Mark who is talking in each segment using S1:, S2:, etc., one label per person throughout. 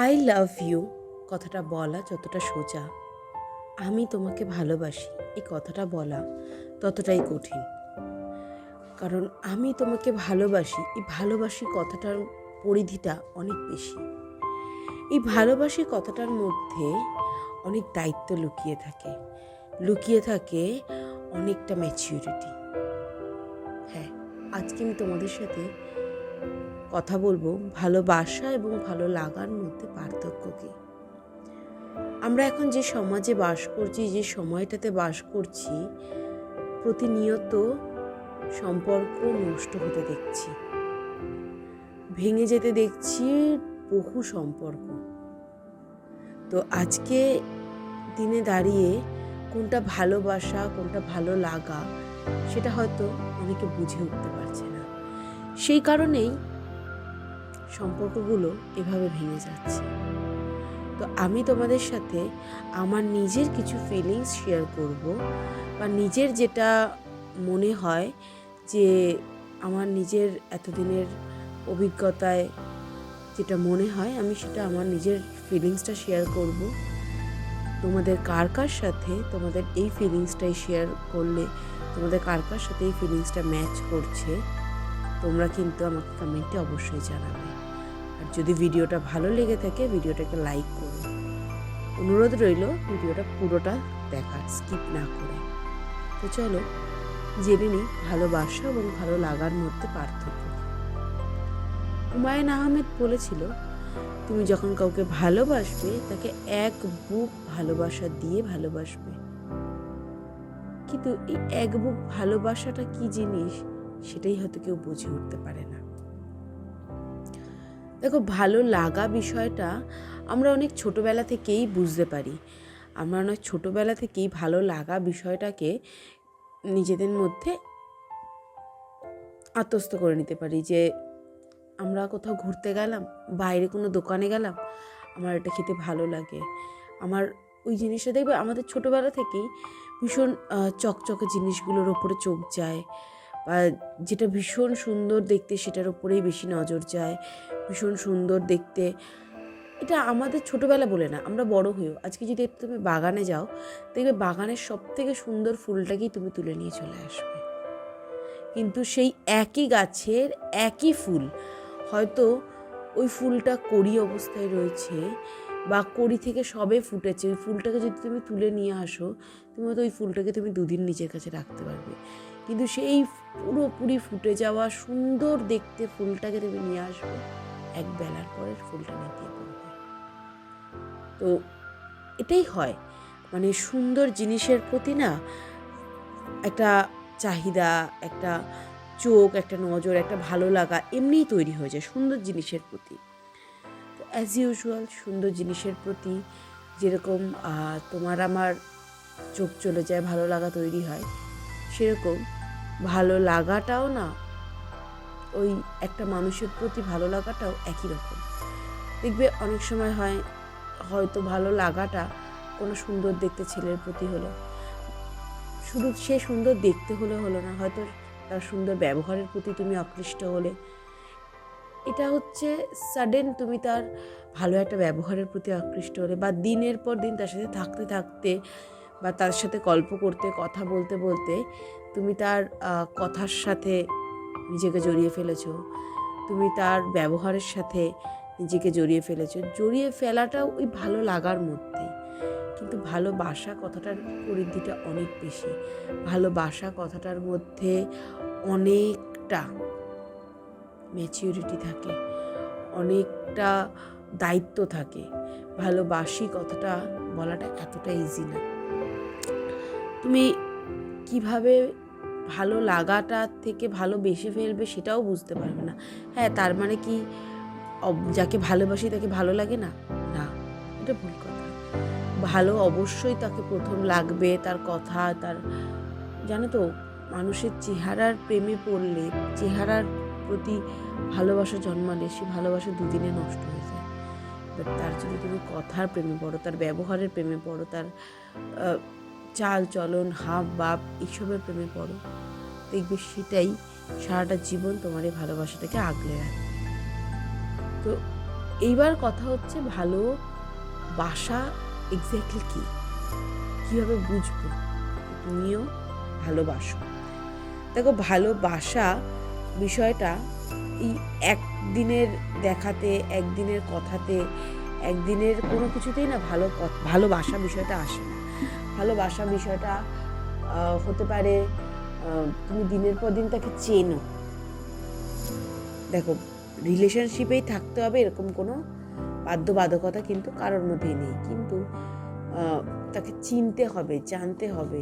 S1: I love you কথাটা বলা যতটা সোজা, আমি তোমাকে ভালোবাসি এই কথাটা বলা ততটাই কঠিন। কারণ আমি তোমাকে ভালোবাসি, এই ভালোবাসি কথাটার পরিধিটা অনেক বেশি। এই ভালোবাসি কথাটার মধ্যে অনেক দায়িত্ব লুকিয়ে থাকে অনেকটা ম্যাচিউরিটি। হ্যাঁ, আজকে আমি তোমাদের সাথে কথা বলবো ভালোবাসা এবং ভালো লাগার মধ্যে পার্থক্য কী। আমরা এখন যে সমাজে বাস করছি, যে সময়টাতে বাস করছি, প্রতিনিয়ত সম্পর্ক নষ্ট হতে দেখছি, ভেঙে যেতে দেখছি বহু সম্পর্ক। তো আজকে দিনে দাঁড়িয়ে কোনটা ভালোবাসা, কোনটা ভালো লাগা, সেটা হয়তো অনেকে বুঝে উঠতে পারছে না। সেই কারণেই সম্পর্কগুলো এভাবে ভেঙে যাচ্ছে। তো আমি তোমাদের সাথে আমার নিজের কিছু ফিলিংস শেয়ার করব, বা নিজের যেটা মনে হয় যে আমার নিজের এতদিনের অভিজ্ঞতায় যেটা মনে হয়, আমি সেটা আমার নিজের ফিলিংসটা শেয়ার করব। তোমাদের কার কার সাথে তোমাদের এই ফিলিংসটাই শেয়ার করলে, তোমাদের কার কার সাথে এই ফিলিংসটা ম্যাচ করছে, তোমরা কিন্তু আমাকে কমেন্টে অবশ্যই জানাবে। আর যদি ভিডিওটা ভালো লেগে থাকে, ভিডিওটাকে লাইক করো। অনুরোধ রইল ভিডিওটা পুরোটা দেখার, স্কিপ না করে। তো চলো জেনে নিই ভালোবাসা এবং ভালো লাগার মধ্যে পার্থক্য। হুমায়ুন আহমেদ বলেছিল, তুমি যখন কাউকে ভালোবাসবে তাকে এক বুক ভালোবাসা দিয়ে ভালোবাসবে। কিন্তু এই এক বুক ভালোবাসাটা কি জিনিস, সেটাই হয়তো কেউ বুঝে উঠতে পারে না। দেখো, ভালো লাগা বিষয়টা আমরা অনেক ছোটবেলা থেকেই বুঝতে পারি। আমরা অনেক ছোটবেলা থেকেই ভালো লাগা বিষয়টাকে নিজেদের মধ্যে আত্মস্থ করে নিতে পারি। যে আমরা কোথাও ঘুরতে গেলাম, বাইরে কোনো দোকানে গেলাম, আমার এটা খেতে ভালো লাগে, আমার ওই জিনিসটা দেখবে আমাদের ছোটোবেলা থেকেই ভীষণ চকচকে জিনিসগুলোর ওপরে চোখ যায়, বা যেটা ভীষণ সুন্দর দেখতে সেটার ওপরেই বেশি নজর যায়। ভীষণ সুন্দর দেখতে, এটা আমাদের ছোটোবেলা বলে না, আমরা বড় হয়েও আজকে যদি তুমি বাগানে যাও, দেখবে বাগানের সব থেকে সুন্দর ফুলটাকেই তুমি তুলে নিয়ে চলে আসবে। কিন্তু সেই একই গাছের একই ফুল, হয়তো ওই ফুলটা কড়ি অবস্থায় রয়েছে বা কড়ি থেকে সবে ফুটেছে, ওই ফুলটাকে যদি তুমি তুলে নিয়ে আসো, তুমি হয়তো ওই ফুলটাকে তুমি দুদিন নিজের কাছে রাখতে পারবে। কিন্তু সেই পুরোপুরি ফুটে যাওয়া সুন্দর দেখতে ফুলটাকে তুমি নিয়ে আসবে, এক বেলার পরে ফুলটা নেতিয়ে পড়বে। তো এটাই হয়, মানে সুন্দর জিনিসের প্রতি না একটা চাহিদা, একটা চোখ, একটা নজর, একটা ভালো লাগা এমনিই তৈরি হয়ে যায় সুন্দর জিনিসের প্রতি। তো অ্যাজ ইউজুয়াল সুন্দর জিনিসের প্রতি যেরকম তোমার আমার চোখ চলে যায়, ভালো লাগা তৈরি হয়, সেরকম ভালো লাগাটাও না, ওই একটা মানুষের প্রতি ভালো লাগাটাও একই রকম। দেখবে অনেক সময় হয়তো ভালো লাগাটা কোনো সুন্দর দেখতে ছেলের প্রতি হলো, শুধু সে সুন্দর দেখতে হলো না, হয়তো তার সুন্দর ব্যবহারের প্রতি তুমি আকৃষ্ট হলে। এটা হচ্ছে সাডেন, তুমি তার ভালো একটা ব্যবহারের প্রতি আকৃষ্ট হলে, বা দিনের পর দিন তার সাথে থাকতে থাকতে, বা তার সাথে গল্প করতে, কথা বলতে বলতে তুমি তার কথার সাথে নিজেকে জড়িয়ে ফেলেছো, তুমি তার ব্যবহারের সাথে নিজেকে জড়িয়ে ফেলেছো। জড়িয়ে ফেলাটাও ওই ভালো লাগার মধ্যেই। কিন্তু ভালোবাসা কথাটার পরিধিটা অনেক বেশি। ভালোবাসা কথাটার মধ্যে অনেকটা ম্যাচিউরিটি থাকে, অনেকটা দায়িত্ব থাকে। ভালোবাসি কথাটা বলাটা এতটা ইজি না। তুমি কিভাবে ভালো লাগাটা থেকে ভালোবেসে ফেলবে সেটাও বুঝতে পারবে না। হ্যাঁ, তার মানে কি যাকে ভালোবাসি তাকে ভালো লাগে না? না, এটা ভুল কথা। ভালো অবশ্যই তাকে প্রথম লাগবে, তার কথা, তার, জানো তো, মানুষের চেহারার প্রেমে পড়লে, চেহারার প্রতি ভালোবাসা জন্মালে, সে ভালোবাসা দুদিনে নষ্ট হয়ে যায়। বাট তার যদি তুমি কথার প্রেমে পড়ো, তার ব্যবহারের প্রেমে পড়ো, তার চাল চলন, হাব ভাব, এইসবের প্রেমে পড়ো, দেখবে সেটাই সারাটা জীবন তোমার এই ভালোবাসাটাকে আগলে রাখবে। তো এইবার কথা হচ্ছে ভালোবাসা এক্স্যাক্টলি কী, কীভাবে বুঝবো তুমিও ভালোবাসো। দেখো, ভালোবাসা বিষয়টা এই একদিনের দেখাতে, একদিনের কথাতে, একদিনের কোনো কিছুতেই না ভালোবাসা বিষয়টা আসে না। ভালোবাসা বিষয়টা হতে পারে তুমি দিনের পর দিন তাকে চেনো। দেখো, রিলেশনশিপেই থাকতে হবে এরকম কোনো বাধ্যবাধকতা কিন্তু কারোর মধ্যেই নেই, কিন্তু তাকে চিনতে হবে, জানতে হবে,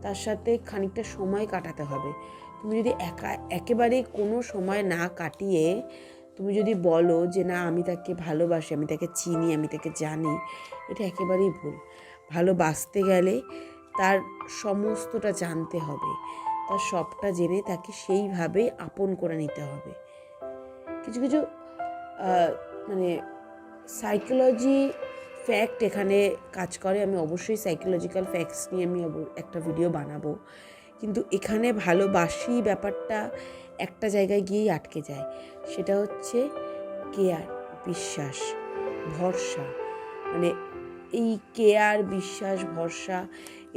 S1: তার সাথে খানিকটা সময় কাটাতে হবে। তুমি যদি একেবারেই কোনো সময় না কাটিয়ে তুমি যদি বলো যে না আমি তাকে ভালোবাসি, আমি তাকে চিনি, আমি তাকে জানি, এটা একেবারেই ভুল। ভালোবাসতে গেলে তার সমস্তটা জানতে হবে, তার সবটা জেনে তাকে সেইভাবে আপন করে নিতে হবে। কিছু কিছু মানে সাইকোলজি ফ্যাক্ট এখানে কাজ করে। আমি অবশ্যই সাইকোলজিক্যাল ফ্যাক্টস নিয়ে আমি একটা ভিডিও বানাবো, কিন্তু এখানে ভালোবাসি ব্যাপারটা একটা জায়গায় গিয়েই আটকে যায়। সেটা হচ্ছে কেয়ার, বিশ্বাস, ভরসা। মানে এই কেয়ার, বিশ্বাস, ভরসা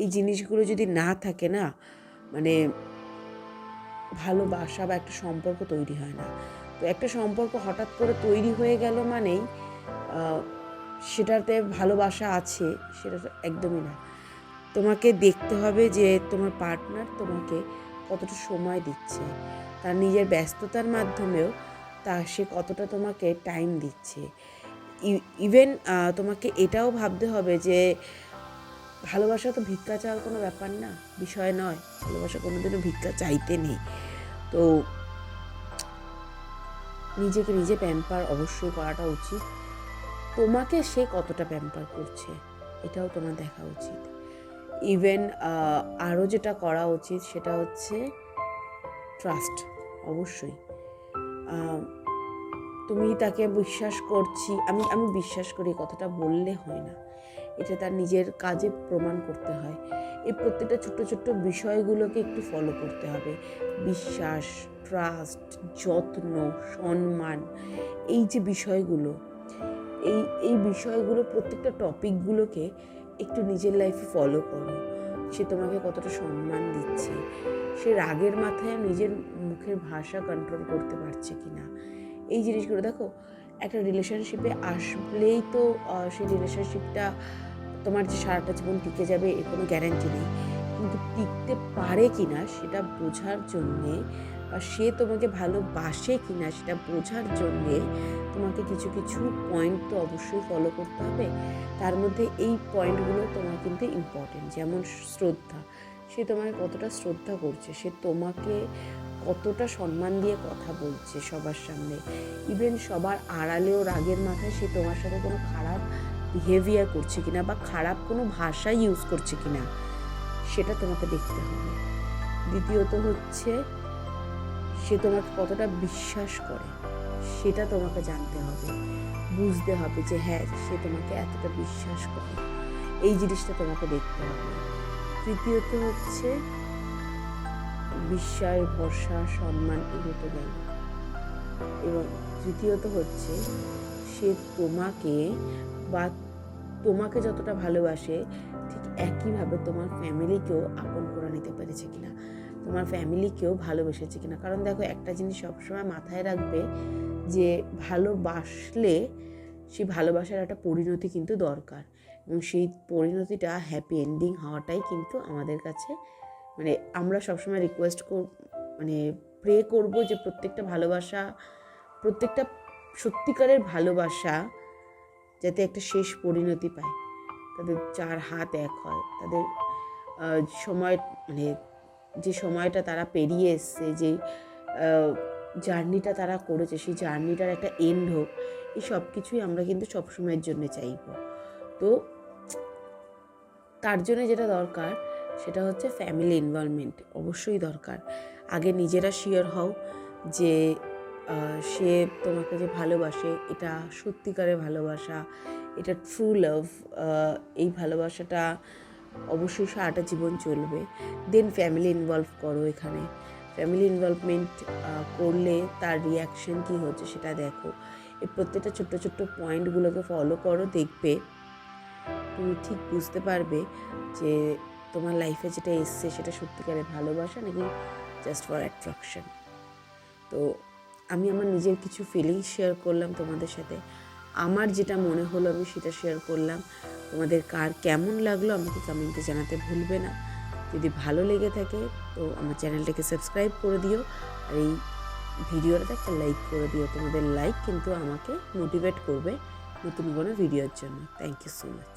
S1: এই জিনিসগুলো যদি না থাকে না, মানে ভালোবাসা বা একটা সম্পর্ক তৈরি হয় না। তো একটা সম্পর্ক হঠাৎ করে তৈরি হয়ে গেল মানেই সেটাতে ভালোবাসা আছে, সেটা তো একদমই না। তোমাকে দেখতে হবে যে তোমার পার্টনার তোমাকে কতটা সময় দিচ্ছে, তার নিজের ব্যস্ততার মাধ্যমেও সে কতটা তোমাকে টাইম দিচ্ছে। ইভেন তোমাকে এটাও ভাবতে হবে যে ভালোবাসা তো ভিক্ষা চাওয়ার কোনো ব্যাপার না, বিষয় নয়। ভালোবাসা কোনোদিনও ভিক্ষা চাইতে নেই। তো নিজেকে নিজে প্যাম্পার অবশ্যই করাটা উচিত। তোমাকে সে কতটা প্যাম্পার করছে এটাও তোমার দেখা উচিত। ইভেন আরও যেটা করা উচিত সেটা হচ্ছে ট্রাস্ট। অবশ্যই তুমি তাকে বিশ্বাস করছি, আমি বিশ্বাস করি কথাটা বললে হয় না, এটা তার নিজের কাজে প্রমাণ করতে হয়। এই প্রত্যেকটা ছোট্ট ছোট্ট বিষয়গুলোকে একটু ফলো করতে হবে। বিশ্বাস, ট্রাস্ট, যত্ন, সম্মান, এই যে বিষয়গুলো, এই বিষয়গুলো প্রত্যেকটা টপিকগুলোকে একটু নিজের লাইফে ফলো করো। সে তোমাকে কতটা সম্মান দিচ্ছে, সে রাগের মাথায় নিজের মুখের ভাষা কন্ট্রোল করতে পারছে কিনা, এই জিনিসগুলো দেখো। একটা রিলেশনশিপে আসলেই তো সেই রিলেশনশিপটা তোমার যে সারাটা জীবন টিকে যাবে এর কোনো গ্যারান্টি নেই, কিন্তু টিকতে পারে কিনা সেটা বোঝার জন্যে বা সে তোমাকে ভালোবাসে কিনা সেটা বোঝার জন্যে তোমাকে কিছু কিছু পয়েন্ট তো অবশ্যই ফলো করতে হবে। তার মধ্যে এই পয়েন্টগুলো তোমার কিন্তু ইম্পর্টেন্ট। যেমন শ্রদ্ধা, সে তোমাকে কতটা শ্রদ্ধা করছে, সে তোমাকে কতটা সম্মান দিয়ে কথা বলছে সবার সামনে, ইভেন সবার আড়ালেও রাগের মাথায় সে তোমার সাথে কোনো খারাপ বিহেভিয়ার করছে কিনা বা খারাপ কোনো ভাষা ইউজ করছে কিনা সেটা তোমাকে দেখতে হবে। দ্বিতীয়ত হচ্ছে সে তোমাকে কতটা বিশ্বাস করে সেটা তোমাকে জানতে হবে, বুঝতে হবে যে হ্যাঁ সে তোমাকে এতটা বিশ্বাস করে, এই জিনিসটা তোমাকে দেখতে হবে। তৃতীয়ত হচ্ছে বিশ্বাস, ভরসা, সম্মান, এগুলো তো গেল। এবং তৃতীয়ত হচ্ছে সে তোমাকে যতটা ভালোবাসে ঠিক একইভাবে তোমার ফ্যামিলিকেও আপন করে নিতে পেরেছে কিনা, তোমার ফ্যামিলিকেও ভালোবেসেছে কিনা। কারণ দেখো, একটা জিনিস সবসময় মাথায় রাখবে যে ভালোবাসলে সেই ভালোবাসার একটা পরিণতি কিন্তু দরকার, এবং সেই পরিণতিটা হ্যাপি এন্ডিং হওয়াটাই কিন্তু আমাদের কাছে, মানে আমরা সবসময় প্রে করব যে প্রত্যেকটা সত্যিকারের ভালোবাসা যাতে একটা শেষ পরিণতি পায়, তাদের চার হাত এক হয়, তাদের সময় যে সময়টা তারা পেরিয়ে এসছে, যে জার্নিটা তারা করেছে, সেই জার্নিটার একটা এন্ড হোক, এই সব কিছুই আমরা কিন্তু সবসময়ের জন্য চাইব। তো তার জন্য যেটা দরকার সেটা হচ্ছে ফ্যামিলি ইনভলভমেন্ট অবশ্যই দরকার। আগে নিজেরা শিওর হও যে সে তোমাকে যে ভালোবাসে এটা সত্যিকারের ভালোবাসা, এটা ট্রু লাভ, এই ভালোবাসাটা অবশ্যই সারাটা জীবন চলবে। দেন ফ্যামিলি ইনভলভ করো। এখানে ফ্যামিলি ইনভলভমেন্ট করলে তার রিয়াকশন কী হচ্ছে সেটা দেখো। এই প্রত্যেকটা ছোট্ট ছোট্ট পয়েন্টগুলোকে ফলো করো, দেখবে তুমি ঠিক বুঝতে পারবে যে তোমার লাইফে যেটা এসছে সেটা সত্যিকারের ভালোবাসা নাকি জাস্ট ফর অ্যাট্রাকশন। তো আমি আমার নিজের কিছু ফিলিংস শেয়ার করলাম তোমাদের সাথে, আমার যেটা মনে হলো আমি সেটা শেয়ার করলাম। তোমাদের কার কেমন লাগলো আমাকে কমেন্টে জানাতে ভুলবে না। যদি ভালো লেগে থাকে তো আমার চ্যানেলটাকে সাবস্ক্রাইব করে দিও, আর এই ভিডিওটাতে একটা লাইক করে দিও। তোমাদের লাইক কিন্তু আমাকে মোটিভেট করবে নতুন কোনো ভিডিওর জন্য। Thank you so much.